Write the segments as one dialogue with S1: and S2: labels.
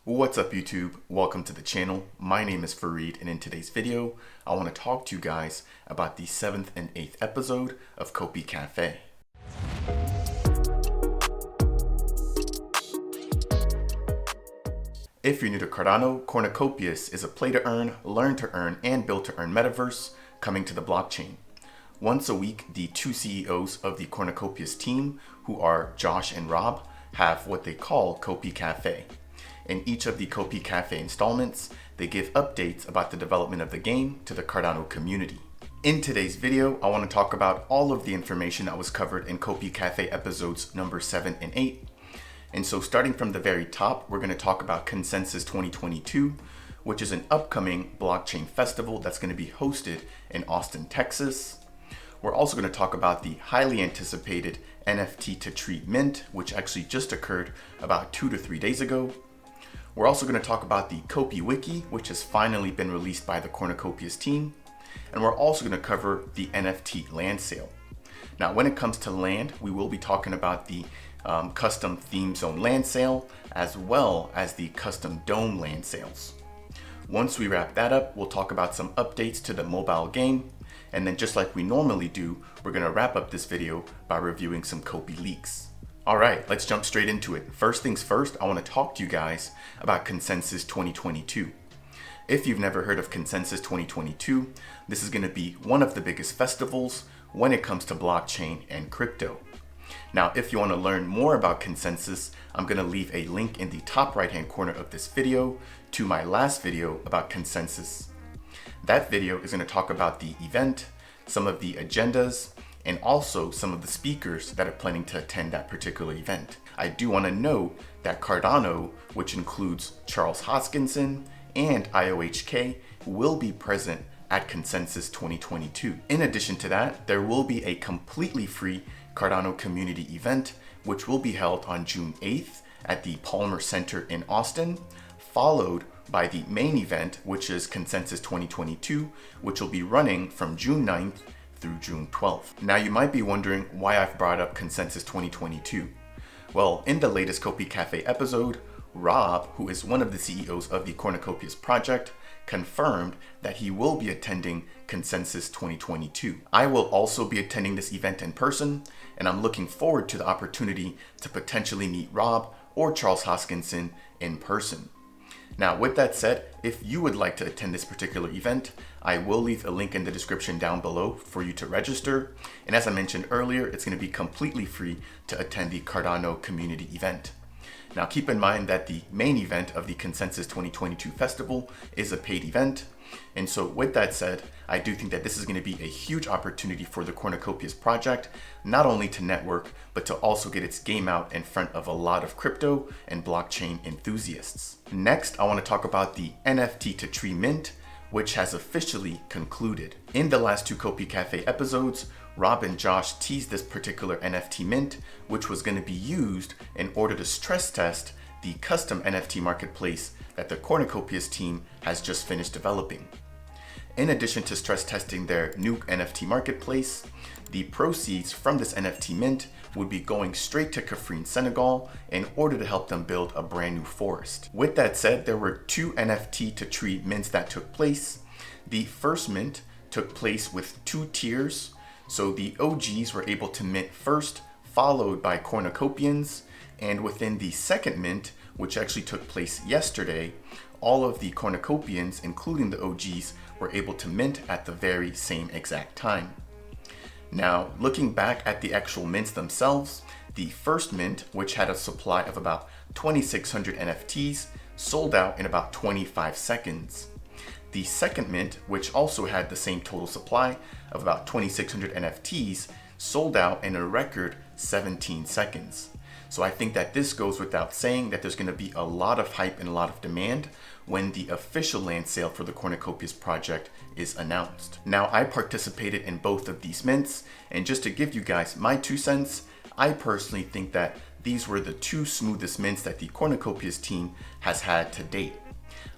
S1: What's up YouTube? Welcome to the channel. My name is Fareed, and in today's video, I want to talk to you guys about the 7th and 8th episode of Copy Cafe. If you're new to Cardano, Cornucopias is a play-to-earn, learn-to-earn, and build-to-earn metaverse coming to the blockchain. Once a week, the two CEOs of the Cornucopias team, who are Josh and Rob, have what they call Copy Cafe. In each of the Copy Cafe installments, they give updates about the development of the game to the Cardano community. In today's video, I want to talk about all of the information that was covered in Copy Cafe episodes number 7 and 8. And so starting from the very top, we're going to talk about Consensus 2022, which is an upcoming blockchain festival that's going to be hosted in Austin, Texas. We're also going to talk about the highly anticipated NFT2Tree mint, which actually just occurred about 2 to 3 days ago. We're also going to talk about the COPIWIKI, which has finally been released by the Cornucopias team. And we're also going to cover the NFT land sale. Now, when it comes to land, we will be talking about the custom theme zone land sale, as well as the custom dome land sales. Once we wrap that up, we'll talk about some updates to the mobile game. And then just like we normally do, we're going to wrap up this video by reviewing some Copy leaks. All right, let's jump straight into it. First things first, I want to talk to you guys about Consensus 2022. If you've never heard of Consensus 2022, this is going to be one of the biggest festivals when it comes to blockchain and crypto. Now, if you want to learn more about Consensus, I'm going to leave a link in the top right-hand corner of this video to my last video about Consensus. That video is going to talk about the event, some of the agendas, and also some of the speakers that are planning to attend that particular event. I do want to note that Cardano, which includes Charles Hoskinson and IOHK, will be present at Consensus 2022. In addition to that, there will be a completely free Cardano community event, which will be held on June 8th at the Palmer Center in Austin, followed by the main event, which is Consensus 2022, which will be running from June 9th through June 12th. Now you might be wondering why I've brought up Consensus 2022. Well, in the latest Copy Cafe episode, Rob, who is one of the CEOs of the Cornucopias project, confirmed that he will be attending Consensus 2022. I will also be attending this event in person, and I'm looking forward to the opportunity to potentially meet Rob or Charles Hoskinson in person. Now, with that said, if you would like to attend this particular event, I will leave a link in the description down below for you to register. And as I mentioned earlier, it's going to be completely free to attend the Cardano community event. Now, keep in mind that the main event of the Consensus 2022 festival is a paid event. And so with that said, I do think that this is going to be a huge opportunity for the Cornucopias project, not only to network, but to also get its game out in front of a lot of crypto and blockchain enthusiasts. Next, I want to talk about the NFT2Tree mint, which has officially concluded. In the last two Copy Cafe episodes, Rob and Josh teased this particular NFT mint, which was going to be used in order to stress test the custom NFT marketplace that the Cornucopias team has just finished developing. In addition to stress testing their new NFT marketplace, the proceeds from this NFT mint would be going straight to Kafrine, Senegal, in order to help them build a brand new forest. With that said, there were two NFT2Tree mints that took place. The first mint took place with two tiers, so the OGs were able to mint first, followed by Cornucopians, and within the second mint, which actually took place yesterday, all of the Cornucopians, including the OGs, were able to mint at the very same exact time. Now, looking back at the actual mints themselves, the first mint, which had a supply of about 2,600 NFTs, sold out in about 25 seconds. The second mint, which also had the same total supply of about 2,600 NFTs, sold out in a record 17 seconds. So I think that this goes without saying that there's going to be a lot of hype and a lot of demand when the official land sale for the Cornucopias project is announced. Now, I participated in both of these mints, and just to give you guys my 2 cents, I personally think that these were the two smoothest mints that the Cornucopias team has had to date.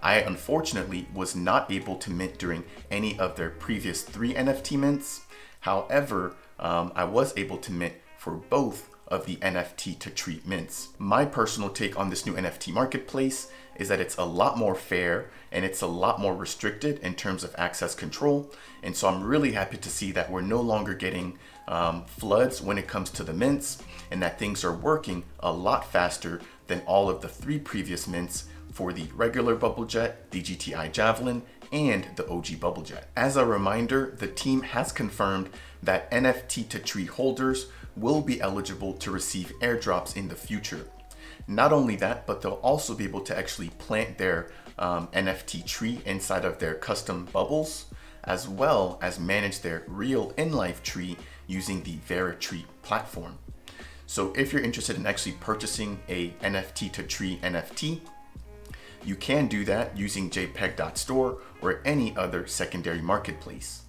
S1: I unfortunately was not able to mint during any of their previous 3 NFT mints. However, I was able to mint for both of the NFT2Tree mints. My personal take on this new NFT marketplace is that it's a lot more fair and it's a lot more restricted in terms of access control. And so I'm really happy to see that we're no longer getting floods when it comes to the mints, and that things are working a lot faster than all of the 3 previous mints for the regular Bubble Jet, the GTI Javelin, and the OG Bubble Jet. As a reminder, the team has confirmed that NFT2Tree holders will be eligible to receive airdrops in the future. Not only that, but they'll also be able to actually plant their NFT tree inside of their custom bubbles, as well as manage their real in-life tree using the VeraTree platform. So if you're interested in actually purchasing a NFT2Tree NFT, you can do that using jpeg.store or any other secondary marketplace.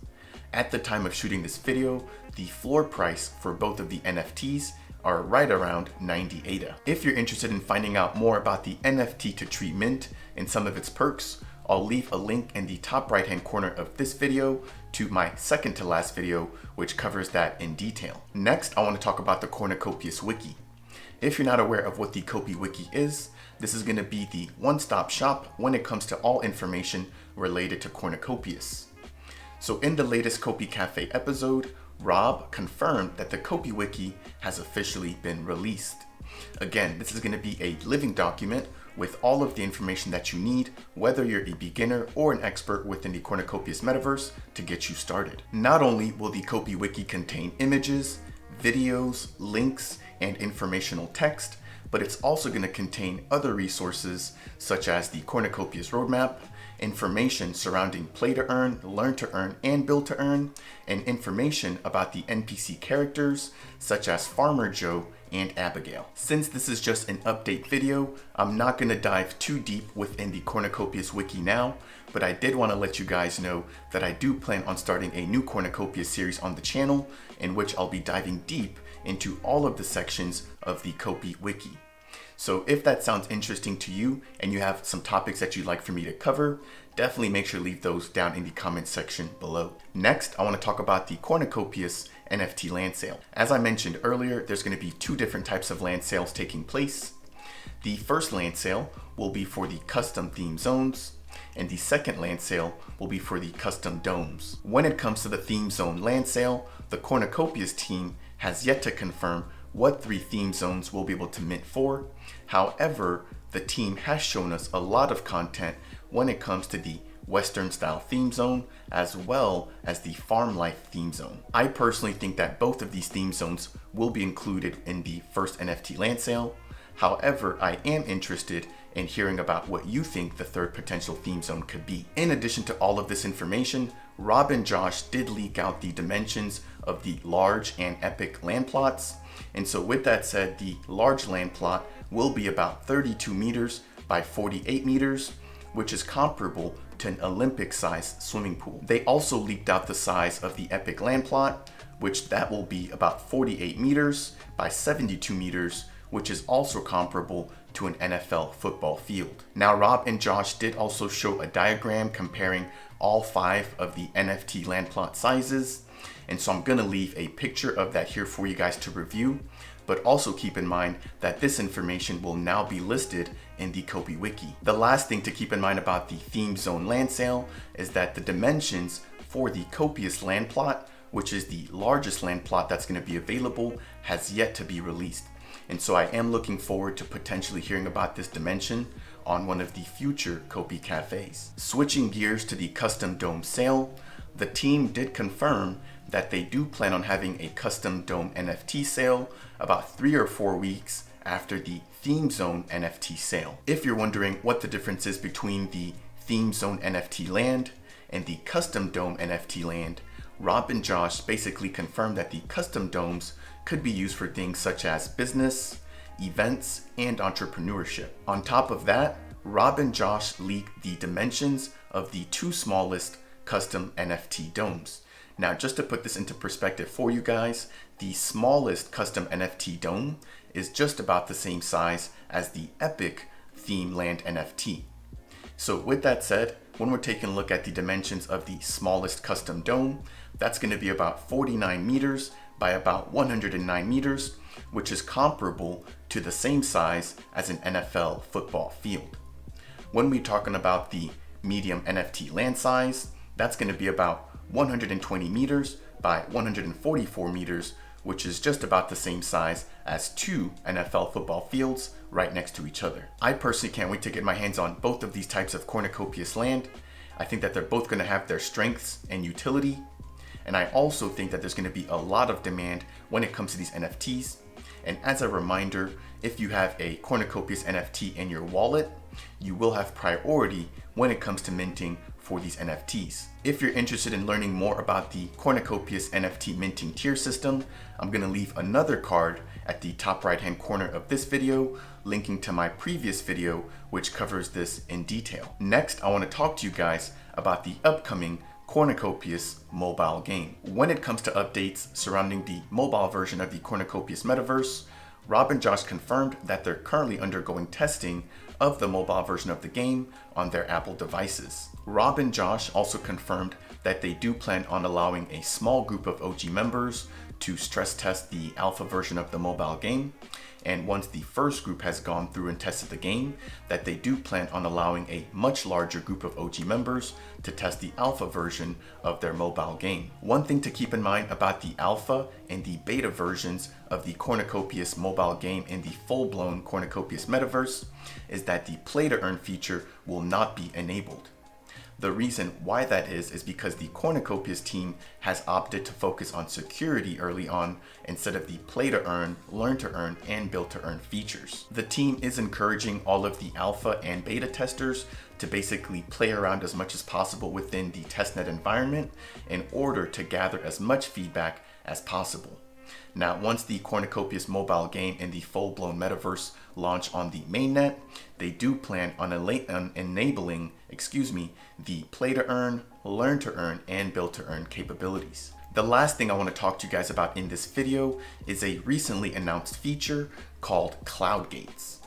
S1: At the time of shooting this video, the floor price for both of the NFTs are right around 90 ADA. If you're interested in finding out more about the NFT2Tree mint and some of its perks, I'll leave a link in the top right hand corner of this video to my second to last video, which covers that in detail. Next, I want to talk about the Cornucopias Wiki. If you're not aware of what the COPIWIKI is, this is going to be the one-stop shop when it comes to all information related to Cornucopias. So in the latest Copi Cafe episode, Rob confirmed that the COPIWIKI has officially been released. Again, this is going to be a living document with all of the information that you need, whether you're a beginner or an expert within the Cornucopias Metaverse, to get you started. Not only will the COPIWIKI contain images, videos, links, and informational text, but it's also going to contain other resources such as the Cornucopias roadmap, information surrounding play to earn, learn to earn, and build to earn, and information about the NPC characters such as Farmer Joe and Abigail. Since this is just an update video, I'm not going to dive too deep within the Cornucopias Wiki now, but I did want to let you guys know that I do plan on starting a new Cornucopias series on the channel, in which I'll be diving deep into all of the sections of the COPIWIKI. So if that sounds interesting to you and you have some topics that you'd like for me to cover, definitely make sure to leave those down in the comment section below. Next, I want to talk about the Cornucopias NFT land sale. As I mentioned earlier, there's going to be 2 different types of land sales taking place. The first land sale will be for the custom theme zones, and the second land sale will be for the custom domes. When it comes to the theme zone land sale, the Cornucopias team has yet to confirm what 3 theme zones we'll be able to mint for. However, the team has shown us a lot of content when it comes to the Western style theme zone, as well as the farm life theme zone. I personally think that both of these theme zones will be included in the first NFT land sale. However, I am interested in hearing about what you think the third potential theme zone could be. In addition to all of this information, Rob and Josh did leak out the dimensions of the large and epic land plots. And so with that said, the large land plot will be about 32 meters by 48 meters, which is comparable to an Olympic-sized swimming pool. They also leaked out the size of the epic land plot, which that will be about 48 meters by 72 meters, which is also comparable to an NFL football field. Now, Rob and Josh did also show a diagram comparing all 5 of the NFT land plot sizes. And so I'm gonna leave a picture of that here for you guys to review, but also keep in mind that this information will now be listed in the COPIWIKI. The last thing to keep in mind about the theme zone land sale is that the dimensions for the Copious land plot, which is the largest land plot that's gonna be available, has yet to be released. And so I am looking forward to potentially hearing about this dimension on one of the future Copi cafes. Switching gears to the custom dome sale, the team did confirm that they do plan on having a custom dome NFT sale about 3 or 4 weeks after the theme zone NFT sale. If you're wondering what the difference is between the theme zone NFT land and the custom dome NFT land, Rob and Josh basically confirmed that the custom domes could be used for things such as business, events, and entrepreneurship. On top of that, Rob and Josh leaked the dimensions of the 2 smallest custom NFT domes. Now, just to put this into perspective for you guys, the smallest custom NFT dome is just about the same size as the epic theme land NFT. So with that said, when we're taking a look at the dimensions of the smallest custom dome, that's going to be about 49 meters by about 109 meters, which is comparable to the same size as an NFL football field. When we're talking about the medium NFT land size, that's going to be about 120 meters by 144 meters, which is just about the same size as 2 NFL football fields right next to each other. I personally can't wait to get my hands on both of these types of cornucopias land. I think that they're both going to have their strengths and utility. And I also think that there's going to be a lot of demand when it comes to these NFTs. And as a reminder, if you have a Cornucopias NFT in your wallet, you will have priority when it comes to minting for these NFTs. If you're interested in learning more about the Cornucopias NFT minting tier system, I'm going to leave another card at the top right hand corner of this video, linking to my previous video, which covers this in detail. Next, I want to talk to you guys about the upcoming Cornucopias mobile game. When it comes to updates surrounding the mobile version of the Cornucopias Metaverse, Rob and Josh confirmed that they're currently undergoing testing of the mobile version of the game on their Apple devices. Rob and Josh also confirmed that they do plan on allowing a small group of OG members to stress test the alpha version of the mobile game. And once the first group has gone through and tested the game, that they do plan on allowing a much larger group of OG members to test the alpha version of their mobile game. One thing to keep in mind about the alpha and the beta versions of the Cornucopias mobile game in the full-blown Cornucopias Metaverse is that the play to earn feature will not be enabled. The reason why that is because the Cornucopias team has opted to focus on security early on instead of the play to earn, learn to earn, and build to earn features. The team is encouraging all of the alpha and beta testers to basically play around as much as possible within the testnet environment in order to gather as much feedback as possible. Now, once the Cornucopias mobile game and the full-blown metaverse launch on the mainnet, they do plan on enabling the play to earn, learn to earn, and build to earn capabilities. The last thing I want to talk to you guys about in this video is a recently announced feature called Cloud Gates.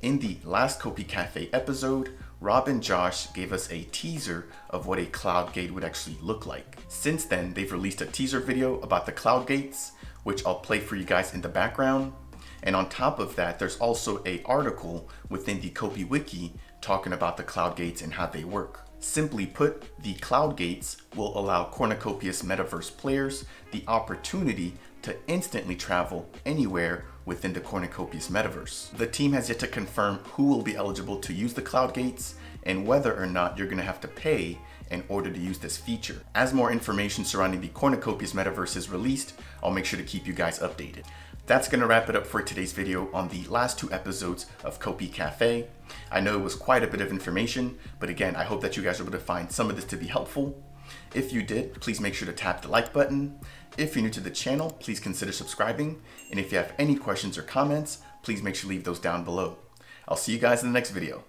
S1: In the last Kopi Cafe episode, Rob and Josh gave us a teaser of what a cloud gate would actually look like. Since then, they've released a teaser video about the cloud gates, which I'll play for you guys in the background. And on top of that, there's also an article within the COPIWIKI talking about the cloud gates and how they work. Simply put, the cloud gates will allow Cornucopias Metaverse players the opportunity to instantly travel anywhere within the Cornucopias Metaverse. The team has yet to confirm who will be eligible to use the cloud gates and whether or not you're going to have to pay in order to use this feature. As more information surrounding the Cornucopias Metaverse is released, I'll make sure to keep you guys updated. That's going to wrap it up for today's video on the last 2 episodes of Kopi Cafe. I know it was quite a bit of information, but again, I hope that you guys are able to find some of this to be helpful. If you did, please make sure to tap the like button. If you're new to the channel, please consider subscribing. And if you have any questions or comments, please make sure to leave those down below. I'll see you guys in the next video.